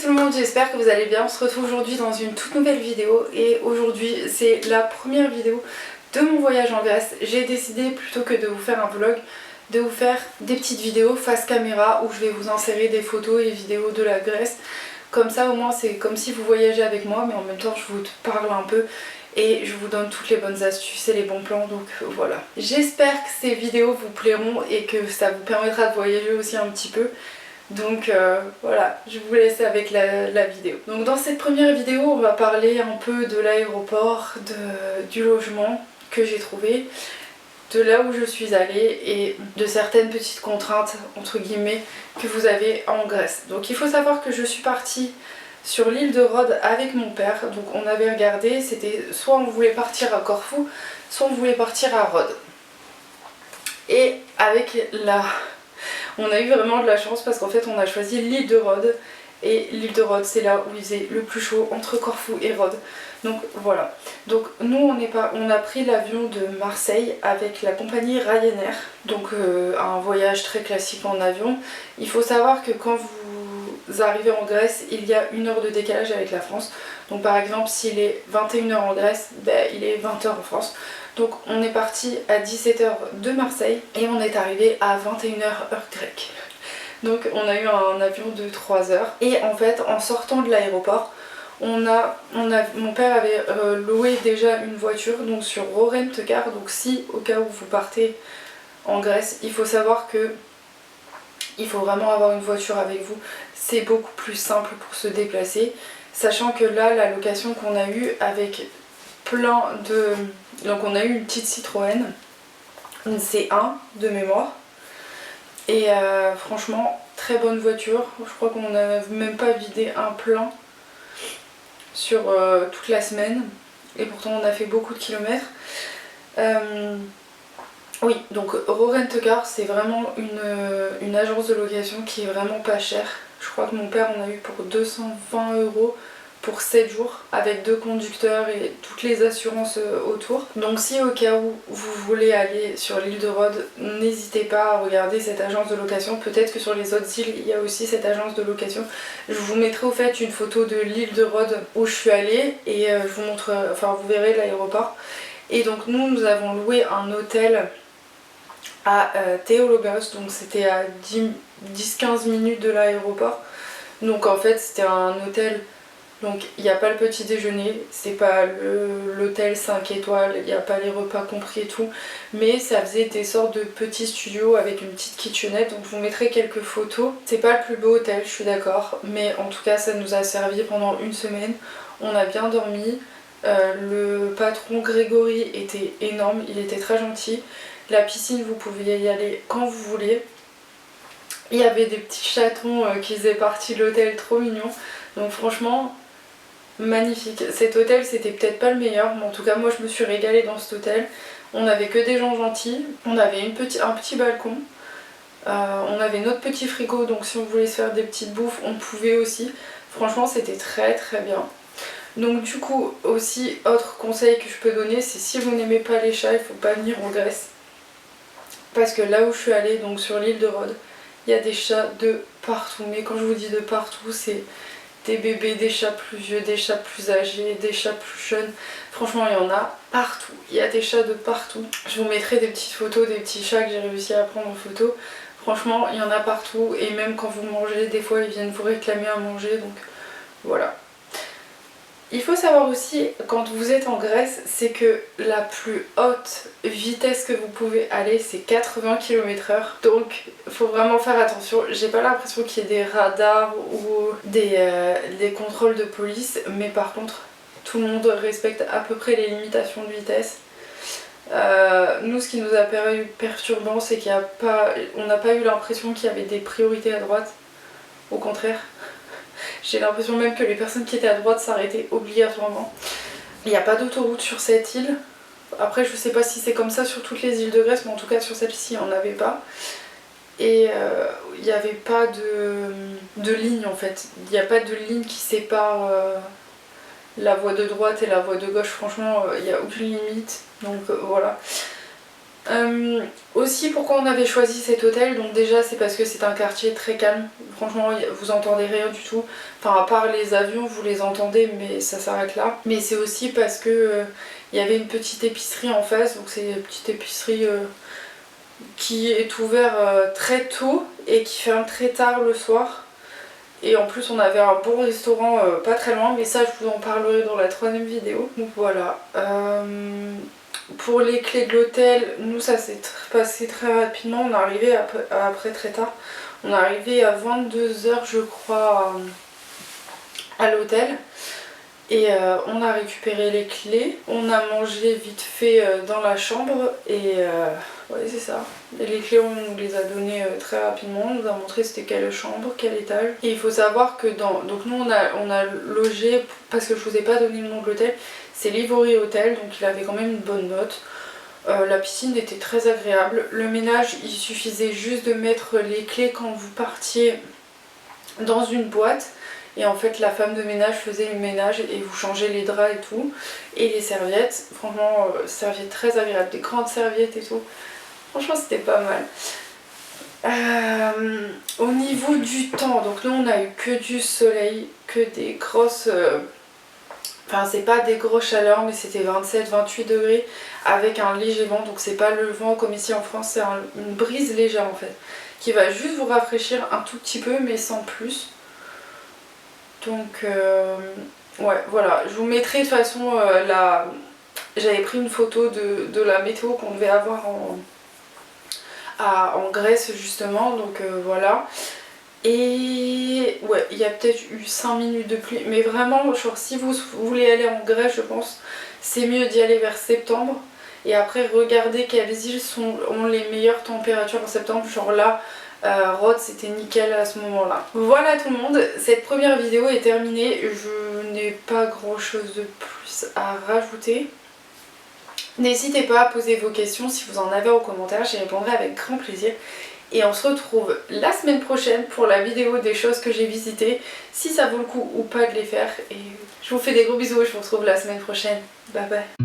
tout le monde, j'espère que vous allez bien. On se retrouve aujourd'hui dans une toute nouvelle vidéo et aujourd'hui c'est la première vidéo de mon voyage en Grèce. J'ai décidé plutôt que de vous faire un vlog, de vous faire des petites vidéos face caméra où je vais vous insérer des photos et vidéos de la Grèce. Comme ça au moins c'est comme si vous voyagez avec moi mais en même temps je vous parle un peu et je vous donne toutes les bonnes astuces et les bons plans, donc voilà. J'espère que ces vidéos vous plairont et que ça vous permettra de voyager aussi un petit peu. Donc voilà, je vous laisse avec la vidéo. Donc dans cette première vidéo, on va parler un peu de l'aéroport, du logement que j'ai trouvé, de là où je suis allée et de certaines petites contraintes, entre guillemets, que vous avez en Grèce. Donc il faut savoir que je suis partie sur l'île de Rhodes avec mon père. Donc on avait regardé, c'était soit on voulait partir à Corfou, soit on voulait partir à Rhodes. Et avec on a eu vraiment de la chance parce qu'en fait on a choisi l'île de Rhodes et l'île de Rhodes c'est là où il faisait le plus chaud entre Corfou et Rhodes. Donc voilà. Donc nous on a pris l'avion de Marseille avec la compagnie Ryanair. Donc un voyage très classique en avion. Il faut savoir que quand vous arrivez en Grèce, il y a 1 heure de décalage avec la France. Donc par exemple s'il est 21h en Grèce, il est 20h en France. Donc on est parti à 17h de Marseille et on est arrivé à 21h heure grecque. Donc on a eu un avion de 3 heures. Et en fait en sortant de l'aéroport, mon père avait loué déjà une voiture donc sur Rent-A-Car. Donc si au cas où vous partez en Grèce, il faut savoir que il faut vraiment avoir une voiture avec vous. C'est beaucoup plus simple pour se déplacer. Sachant que là la location qu'on a eue avec plein de... Donc on a eu une petite Citroën, une C1 de mémoire. Et franchement, très bonne voiture. Je crois qu'on n'a même pas vidé un plein sur toute la semaine. Et pourtant on a fait beaucoup de kilomètres. Oui, donc Rent-A-Car c'est vraiment une agence de location qui est vraiment pas chère. Je crois que mon père en a eu pour 220 € pour 7 jours avec 2 conducteurs et toutes les assurances autour. Donc si au cas où vous voulez aller sur l'île de Rhodes, n'hésitez pas à regarder cette agence de location. Peut-être que sur les autres îles il y a aussi cette agence de location. Je vous mettrai au fait une photo de l'île de Rhodes où je suis allée et je vous montre, enfin vous verrez l'aéroport. Et donc nous avons loué un hôtel à Théologos, donc c'était à 10-15 minutes de l'aéroport. Donc en fait c'était un hôtel. Donc il n'y a pas le petit déjeuner, c'est pas l'hôtel 5 étoiles, il n'y a pas les repas compris et tout, mais ça faisait des sortes de petits studios avec une petite kitchenette, donc je vous mettrai quelques photos. C'est pas le plus beau hôtel, je suis d'accord, mais en tout cas ça nous a servi pendant une semaine, on a bien dormi. Le patron Grégory était énorme, il était très gentil. La piscine vous pouviez y aller quand vous voulez. Il y avait des petits chatons qui faisaient partie de l'hôtel, trop mignons. Donc franchement magnifique. Cet hôtel c'était peut-être pas le meilleur, mais en tout cas moi je me suis régalée dans cet hôtel. On avait que des gens gentils, on avait un petit balcon, on avait notre petit frigo, donc si on voulait se faire des petites bouffes on pouvait aussi. Franchement c'était très très bien. Donc du coup aussi autre conseil que je peux donner, c'est si vous n'aimez pas les chats, il faut pas venir en Grèce. Parce que là où je suis allée, donc sur l'île de Rhodes, il y a des chats de partout. Mais quand je vous dis de partout, c'est des bébés, des chats plus vieux, des chats plus âgés, des chats plus jeunes. Franchement il y en a partout, il y a des chats de partout. Je vous mettrai des petites photos des petits chats que j'ai réussi à prendre en photo. Franchement il y en a partout et même quand vous mangez, des fois ils viennent vous réclamer à manger, donc voilà. Il faut savoir aussi, quand vous êtes en Grèce, c'est que la plus haute vitesse que vous pouvez aller, c'est 80 km/h. Donc, il faut vraiment faire attention. J'ai pas l'impression qu'il y ait des radars ou des contrôles de police, mais par contre, tout le monde respecte à peu près les limitations de vitesse. Nous, ce qui nous a paru perturbant, c'est qu'on n'a pas eu l'impression qu'il y avait des priorités à droite. Au contraire. J'ai l'impression même que les personnes qui étaient à droite s'arrêtaient obligatoirement. Il n'y a pas d'autoroute sur cette île. Après je sais pas si c'est comme ça sur toutes les îles de Grèce, mais en tout cas sur celle-ci il n'y en avait pas. Et il n'y avait pas de ligne en fait. Il n'y a pas de ligne qui sépare la voie de droite et la voie de gauche. Franchement il n'y a aucune limite. Donc voilà. Aussi pourquoi on avait choisi cet hôtel, donc déjà c'est parce que c'est un quartier très calme, franchement vous entendez rien du tout. Enfin à part les avions vous les entendez mais ça s'arrête là. Mais c'est aussi parce que il y avait une petite épicerie en face, donc c'est une petite épicerie qui est ouverte très tôt et qui ferme très tard le soir. Et en plus on avait un bon restaurant pas très loin, mais ça je vous en parlerai dans la 3e vidéo. Donc voilà. Pour les clés de l'hôtel, nous ça s'est passé très rapidement, on est arrivé après très tard. On est arrivé à 22h je crois à l'hôtel. Et on a récupéré les clés, on a mangé vite fait dans la chambre et ouais c'est ça. Et les clés on nous les a données très rapidement, on nous a montré c'était quelle chambre, quel étage. Et il faut savoir que donc nous on a logé, parce que je vous ai pas donné le nom de l'hôtel, c'est l'Ivory Hotel, donc il avait quand même une bonne note. La piscine était très agréable, le ménage il suffisait juste de mettre les clés quand vous partiez dans une boîte. Et en fait la femme de ménage faisait le ménage et vous changez les draps et tout. Et les serviettes, franchement serviettes très agréables, des grandes serviettes et tout. Franchement c'était pas mal. Au niveau du temps, donc nous on a eu que du soleil, que des grosses... Enfin c'est pas des grosses chaleurs mais c'était 27-28 degrés avec un léger vent. Donc c'est pas le vent comme ici en France, c'est une brise légère en fait. Qui va juste vous rafraîchir un tout petit peu mais sans plus. Donc ouais voilà, je vous mettrai de toute façon j'avais pris une photo de la météo qu'on devait avoir en Grèce justement, donc voilà. Et ouais, il y a peut-être eu 5 minutes de pluie, mais vraiment genre si vous voulez aller en Grèce je pense c'est mieux d'y aller vers septembre. Et après regardez quelles îles ont les meilleures températures en septembre, genre là Rhodes c'était nickel à ce moment là. Voilà tout le monde, cette première vidéo est terminée, je n'ai pas grand chose de plus à rajouter. N'hésitez pas à poser vos questions si vous en avez en commentaire, j'y répondrai avec grand plaisir. Et on se retrouve la semaine prochaine pour la vidéo des choses que j'ai visitées, si ça vaut le coup ou pas de les faire. Et je vous fais des gros bisous et je vous retrouve la semaine prochaine. Bye bye.